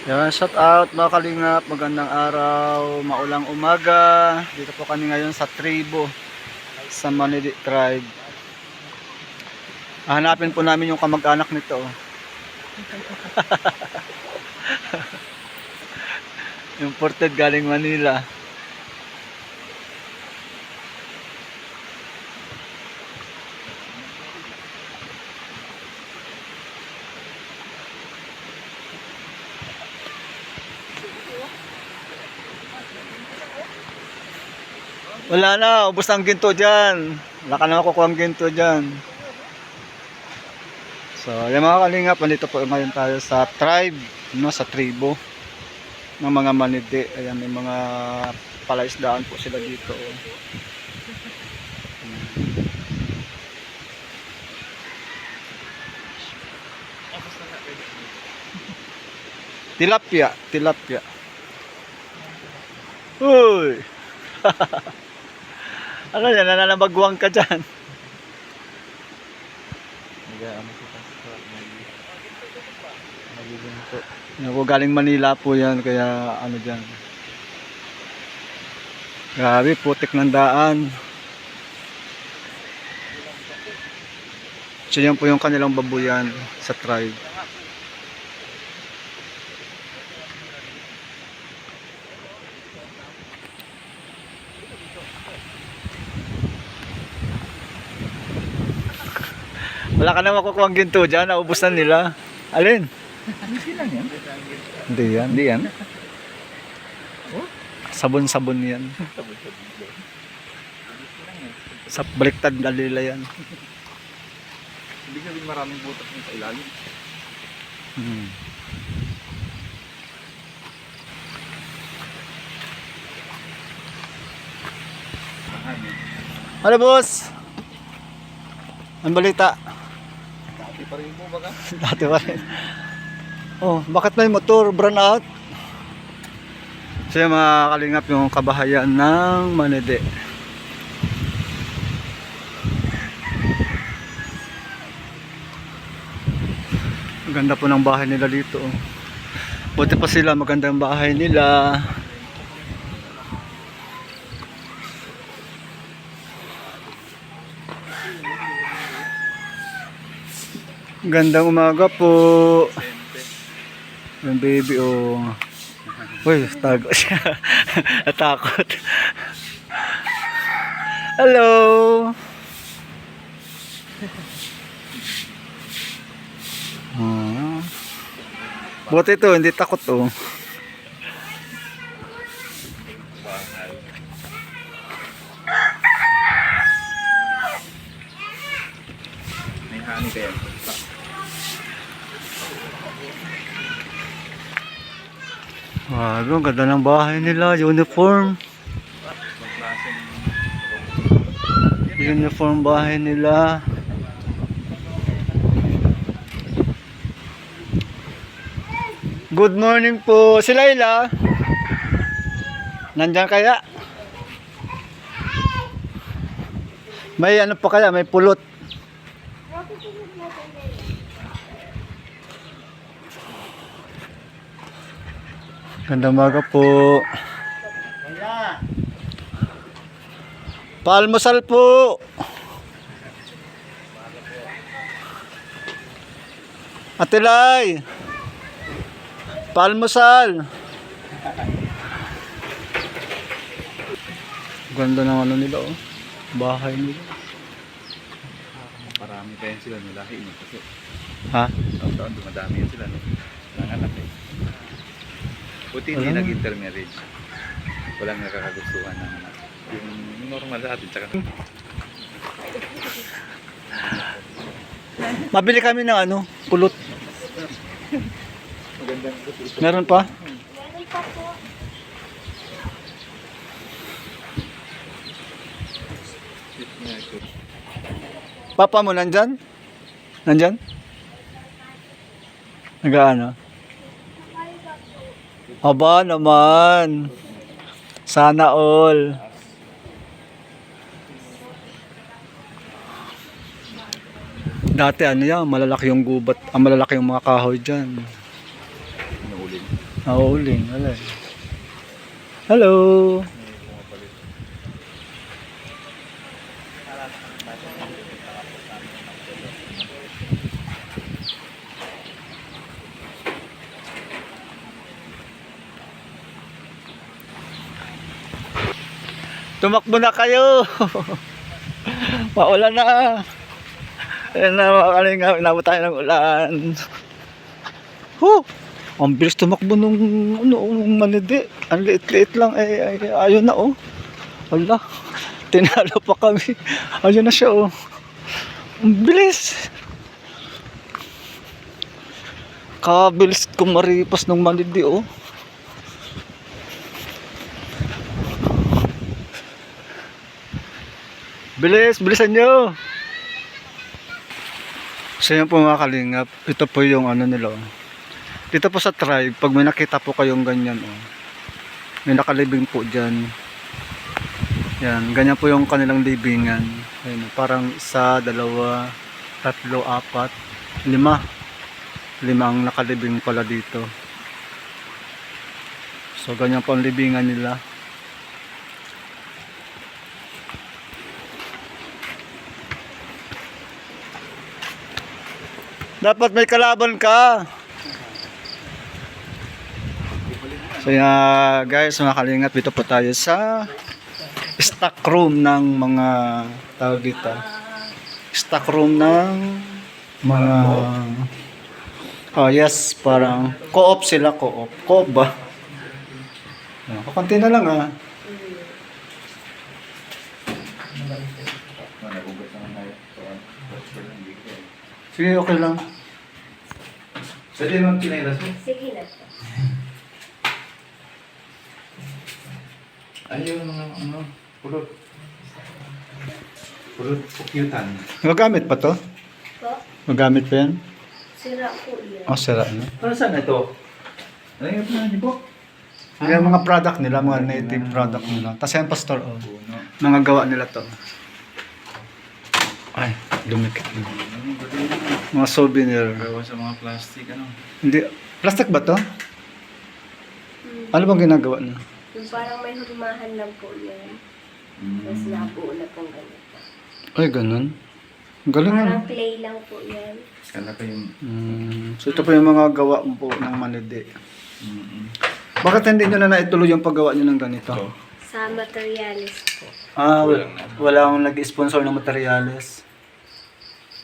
Yan, shout out mga kalingap, magandang araw, maulang umaga. Dito po kami ngayon sa tribo, sa Manidi Tribe. Hanapin po namin yung kamag-anak nito. Imported galing Manila. Wala na, ubos ang ginto dyan. Wala ka na makukuha ang ginto dyan. So, yung mga kalingap, nandito po ngayon tayo sa tribe, no, sa tribo ng mga Manidi. Ayan, may mga palaisdaan po sila dito. Tilapia, tilapia. Uy! Ano yan, nananabagwang ka dyan. Naku, galing Manila po yan, kaya ano dyan. Grabe, putik ng daan. So yan po yung kanilang babuyan sa tribe. Wala ka na makukuha ang ginto dyan, naubusan nila. Alin? Hindi lang yan. Hindi yan. Hindi yan. Sabon-sabon yan. Sa baliktad dalila yan. Hindi sabihin maraming butas ng sa ilalim. Hmm. Ano boss? Ang balita? Dati pa rin po baga. Dati pa rin. Oh, bakit may motor burn out? So yung mga kalingap, yung kabahayan ng Manidi. Ang ganda po ng bahay nila dito. Buti pa sila, magandang bahay nila. Gandang umaga po. Yung baby, oh. Uy, tago siya. Natakot. Hello. Buti ito, hindi takot, oh. May hani kaya. Wow, ang ganda ng bahay nila, uniform. Uniform bahay nila. Good morning po, si Layla. Nandyan kaya? May ano pa kaya, may pulot. Gandang umaga po. Paalmusal po. Ate Lay. Paalmusal. Ganda ng ano nila, oh. Bahay nila. Marami kaya sila nalahi mo kasi. Ha? Taon-taon dumadami yan sila. No? Nanganak eh. Buti hindi Alam. nag-intermarriage. Walang nakakagustuhan ng anak. Yung normal sa atin. Tsaka Mabili kami ng ano, pulot. magandang Meron pa? Papa mo nandyan? Nandyan? Nag-ano? Aba naman. Sana all. Dati ano yan, malalaki yung gubat, malalaki yung mga kahoy dyan. inuulin. Nauuling, wala eh. Hello! Tumakbo na kayo! Maulan na! Ayan na mga kalinga, inabot tayo ng ulan. Huh! Ang bilis tumakbo nung manidi. Ang liit-liit lang, ayun na oh. Wala, tinalo pa kami. Ayun na siya oh. Ang bilis! Kabilis kong maripas nung manidi oh. Bilisan nyo! So yan po mga kalingap, ito po yung ano nila oh. Dito po sa tribe, pag may nakita po kayong ganyan oh, may nakalibing po dyan. Yan, ganyan po yung kanilang libingan. Ayun, parang 1, 2, 3, 4, 5 ang nakalibing pala dito. So ganyan po ang libingan nila. Dapat may kalaban ka. So guys, mga kalingap, dito po tayo sa stock room ng mga tawag dito. Stock room ng mga oh yes, parang co-op sila, co-op. Co-op ba? Kakunti na lang ah. Sige, okay lang. Pwede mo kinailas mo? Sige na po. Ayaw mga pulot. Pulot pukyutan. Magamit pa to? Po? Magamit pa yan? Sira po yan. Oh, sira na. Para saan ito? Ayaw na, di ba? Yung mga product nila, mga native product nila. Tapos yan pastor, oh. Mga gawa nila to. Ay, dumikit na. Mga souvenir. Gawa sa mga plastic, ano? Hindi, plastic ba to? Ano bang ginagawa na? Yung parang may hurmahan lang po yan. Tapos nabuo na pong ganito. Ay, ganun. Ang galing ano. Parang clay lang po yan. Kala ko yung... So ito po yung mga gawa po ng manidi. Bakit hindi nyo na naituloy yung paggawa nyo ng ganito? Sa materialis po. Ah, wala akong nag-sponsor ng materials.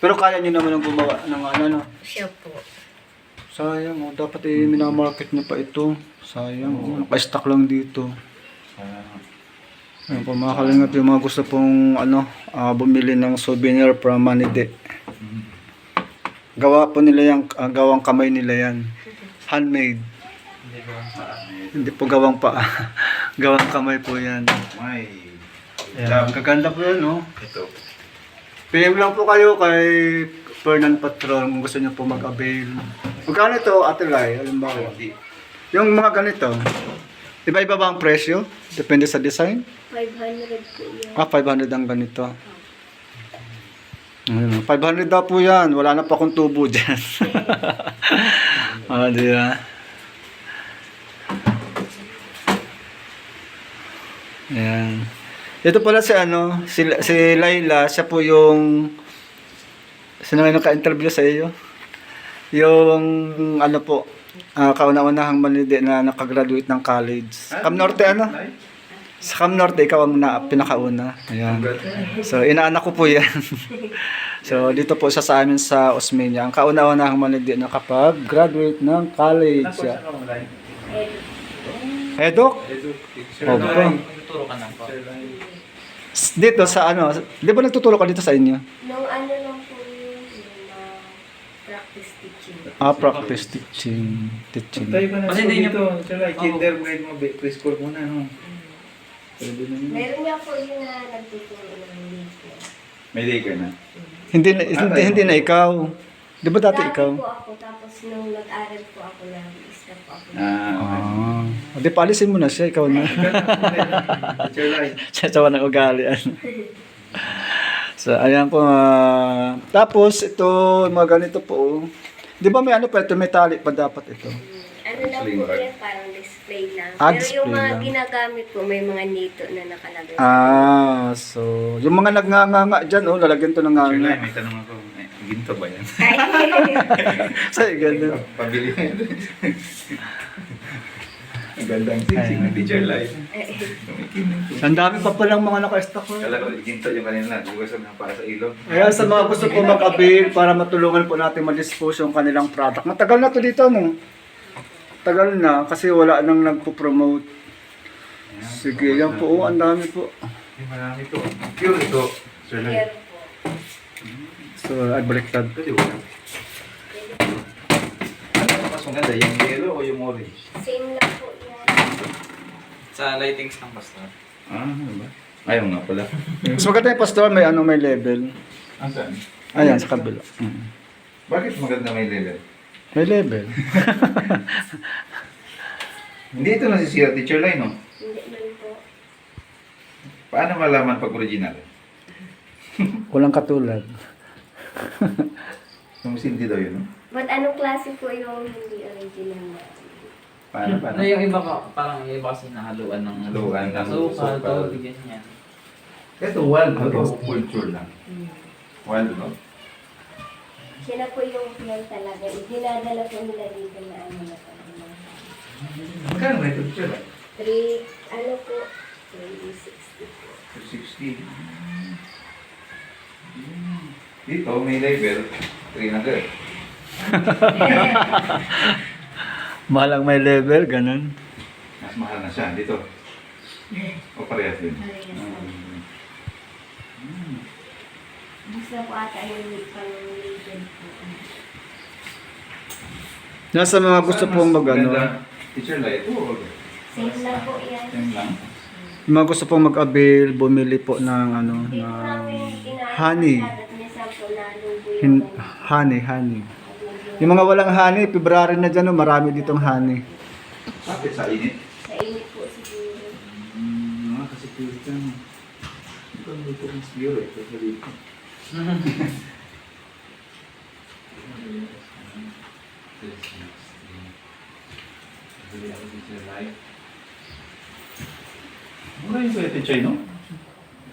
Pero kaya nyo naman ang gumawa ng ano, no? Siya po. Sayang, oh. Dapat minamarket nyo pa ito. Sayang, oh. Naka-stock lang dito. Ayun po mga kalingap, yung mga gusto pong ano, bumili ng souvenir from Manide. Gawa po nila yung, gawang kamay nila yan. Handmade. Hindi po gawang pa. Gawang kamay po yan. May... Ayan, kaganda po yan, no? Ito. PM lang po kayo kay Fernan Patron kung gusto niyo po mag-avail. Magkano ito, Ate Lai? Halimbawa. Yung mga ganito, iba-iba ba ang presyo? Depende sa design? 500 po yan. 500 ang ganito. Ayun, 500 daw po yan. Wala na pa akong tubo dyan. Di ba? Ayan. Ito pala si ano, si Laila, siya po yung sino nga naka-interview sa iyo? Yung ano po, kauna-unahang manidi na nakagraduate ng college. Cam Norte ano? Sa Cam Norte, ikaw ang pinakauna. Ayan. So, inaanak ko po yan. So, dito po siya sa amin sa Osmeña. Ang kauna-unahang manidi na kapag-graduate ng college. Edok? Opo. Tuturo ka ng pa. Dito sa ano, di ba nagtuturo ka dito sa inyo? Nung ano lang po yung practice teaching. Practice teaching. Tayo ka na Kasi sa hindi niya- dito. Tsaka kinder grade mo, preschool muna, no? Pwede na yun. Meron nga po yung nagtuturo ng linya. May day ka na. Hindi na ikaw. Di ba dati ikaw? po ako, tapos nung nag-aral po ako lang, isa po ako. Di paalisin mo na siya, ikaw na. Teacher life. Siya sawa ng ugali. So, ayan po. Tapos, ito, mga ganito po. Di ba may ano pa ito, may tali pa dapat ito? Ano lang Sling po bag. yan, parang display lang. Ah, Pero yung display mga lang. ginagamit po, may mga nito na nakalagay. So, yung mga nagngangaga dyan, lalagyan to ng Teacher nganga. Lai, may tanong ako. Ginto ba yan? Say, ganun. Pabili mo yan. Ang gandang singsing ng Teacher Lai. Ang dami pa palang mga naka-stock ko. Kala ko, ginto yung kanila. Bukas na para sa ilog. Ayan, sa mga gusto po mag-avail para matulungan po natin ma-dispose yung kanilang product. Matagal na to dito, no? Tagal na, kasi wala nang nagpo-promote. Sige, yan po. Oh, ang dami po. Ay, marami to. Pure ito. Sir Lai. Yan po. So, ay baliktad. Pwede ba? Ano mas maganda? Yung yellow o yung orange? Same lang po yan. Sa lightings ng basta. Ano ba? Ayaw nga pala. Mas maganda yung pastor, may may level. Asan? Ayan, sa kabila. Bakit maganda may level? May level. Hindi ito nasisira, Teacher Lai, no? Hindi man po. Paano malaman pag original? Walang katulad. Sumisindi daw yun, no? But anong klase po yung hindi original na? Paano? Ano yung iba ka, parang yung iba kasi nahaluan ng Haluan ng sukal, sukal. tubig, ganyan. Ito, wild. Ito, culture lang. Wild, no? Siya na po yung yan talaga. Dinadala po nila dito na ano na talaga. Magkano ba ito, Teacher Lai? 3, ano po? 360 po. 260. Dito, may level. 300. Mahal ang may level, ganun. Mas mahal na siya. Dito. O parehas din. Parehas lang. Gusto ko ata yung pang-label po. Nasa mga gusto pong mag Ganda. Teacher Lai, ito. Same lang po yan. Yan lang. yung mga gusto pong mag-avail, bumili po ng ano, Hindi po ng namin inaano honey. at minsan po nalubo yung Hin- honey. Yung mga walang honey, February na dyan, marami ditong honey. Bakit sa init? sa init po siguro. Kasi Christian. Ito ang luto ng siguro. Ito sa dito. Mura yung sa Teacher, no?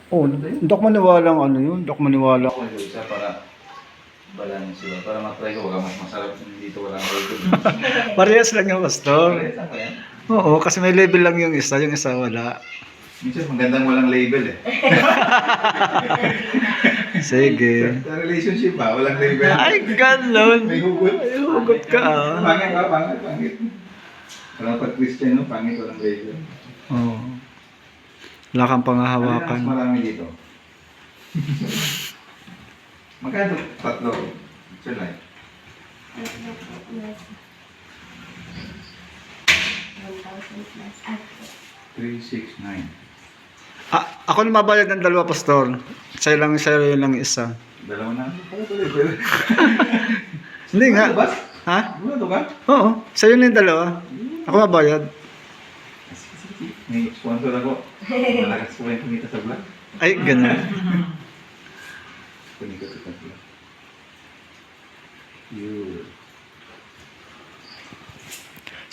Oh, hindi ako maniwalang ano yun, hindi ako maniwala. Ako yung isa para balan sila. Para matry ko, baka mas masarap yung dito walang logo. Parehas lang yung pastor. Parehas lang ba yan? Oo, kasi may level lang yung isa wala. Minsan magandang walang label eh. Sige. Sa relationship ba, walang label. Ay, ganun. May hugot. Ay, hugot ka ah. Pangit ba? Pangit. Parang pag Christian, no? Pangit walang label. Oo. Wala kang Ano pangahawakan. mas marami dito? Magkano? Tatlo. Sir Lai. Ano po, mas 1,000 plus. Ah, 369. Ako na mabayad ng dalawa, pastor. Sa'yo lang isa. Dalawa na. Ano to label? Hindi nga. Ano ba? Ha? Ano to ba? Oo, sa'yo na yung dalawa. Ako mabayad. May sponsor ako. Malakas ko yung kumita sa vlog. Ay, ganun. Kumita sa vlog. Yun.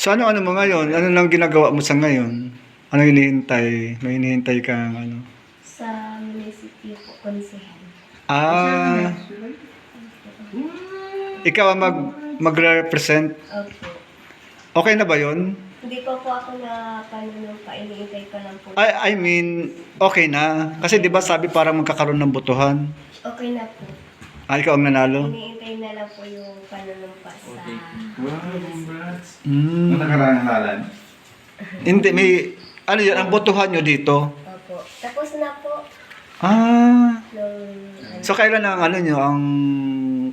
So ano mo ngayon? Ano lang ginagawa mo sa ngayon? Ano hinihintay? May hinihintay kang ano? sa municipio po, konsehan. Ikaw ang mag-represent. Opo. Okay na ba yon? Hindi pa po ako na panunumpa, iniintay pa lang po. I mean, okay na. Kasi di ba sabi parang magkakaroon ng botohan? Okay na po. Ikaw ang nanalo? Iniintay na lang po yung panunumpa sa... Wow, congrats. Mm. Ano nakaraan halan? Hindi, may, ano yun, ang botohan nyo dito? Opo. Tapos na po nung... So kailan ang ano nyo,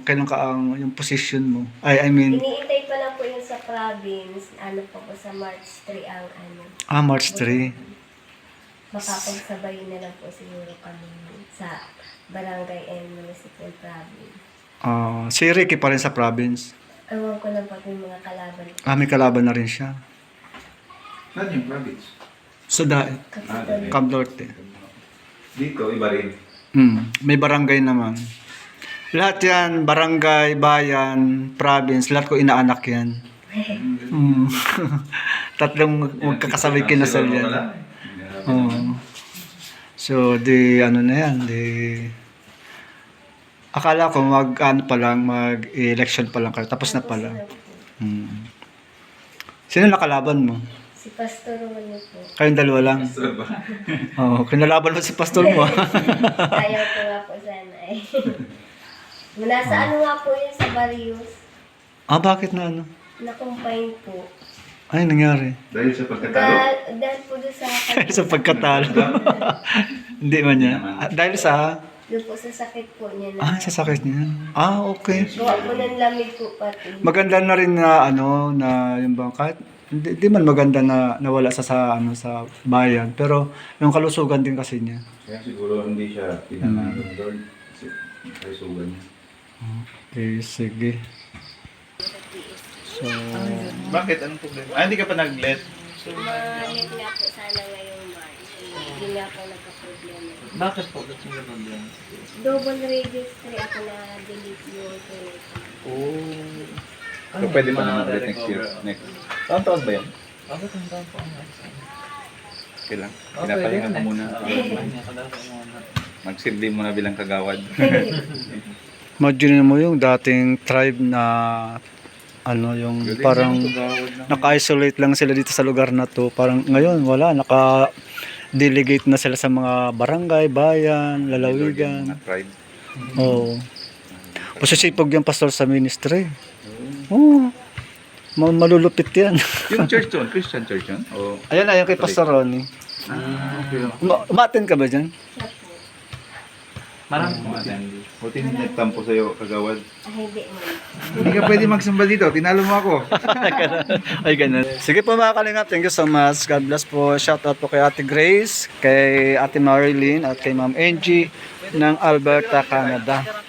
kailan ka ang, yung position mo? I mean, Iniintay pa lang po yung sa province, ano po sa March 3 ang ano. March 3. Makapagsabay na lang po siguro kami sa barangay and municipal province. Si Ricky pa rin sa province. Ewan ko lang pag may mga kalaban. May kalaban na rin siya. Saan yung province? So, Kapitol. Camp Norte. Dito, iba rin. May barangay naman. Lahat yan, barangay, bayan, province, lahat ko inaanak yan. Tatlong magkakasabay kinasal yan. Oo. So, di ano na yan, di... Akala ko mag-election pa lang kayo, tapos na pala. Hmm. Sino nakalaban mo? Si Pastor Ronnie po. Kayong dalawa lang? Oo, kinalaban mo si pastor mo. Ayaw ko nga po sana eh. Nasa ano nga po yun sa Barrios. Bakit na ano? Na-combine po. Ay, nangyari. Dahil sa pagkatalo. Dahil po doon sa... Sa pagkatalo. Hindi man niya. Dahil sa... Doon po sa sakit po niya na. sa sakit niya. Okay. Gawa po ng lamig po pati. Maganda na rin na ano na yung bang kahit hindi man maganda na nawala sa sa bayan, pero yung kalusugan din kasi niya. Kaya siguro hindi siya pinanalo ng Lord. Kasi may sugan niya. Okay, sige. So, Bakit? Anong problema? Hindi ka pa nag-let? Malit nga po sana ngayong March. Hindi nga po nagka-problema. Bakit po? Ba't yung ganun yan? Double registry ako na delete yung tuloy. So, pwede pa naman ulit next year. Next. Taon-taon ba yan? Bakit ang taon po ang Okay lang. Pinapahinga ka muna. Magsilbi mo na bilang kagawad. imagine mo yung dating tribe na ano yung parang naka-isolate lang sila dito sa lugar na to. Parang ngayon wala, naka-delegate na sila sa mga barangay, bayan, lalawigan. Mga tribe. Oo. Posisipog yung pastor sa ministry. Oo. Malulupit yan. Yung church doon, Christian church yun? O, Ayan na, yung kay Pastor Ronnie. okay. Umaten ka ba dyan? Siya po. Marami po attendee. Buti hindi nagtampo sa'yo, kagawad. Hindi mo. Hindi ka pwede magsamba dito. Tinalo mo ako. Ay, ganun. Sige po mga kalingap, thank you so much. God bless po. Shout out po kay Ate Grace, kay Ate Marilyn, at kay Ma'am Angie ng Alberta, Canada.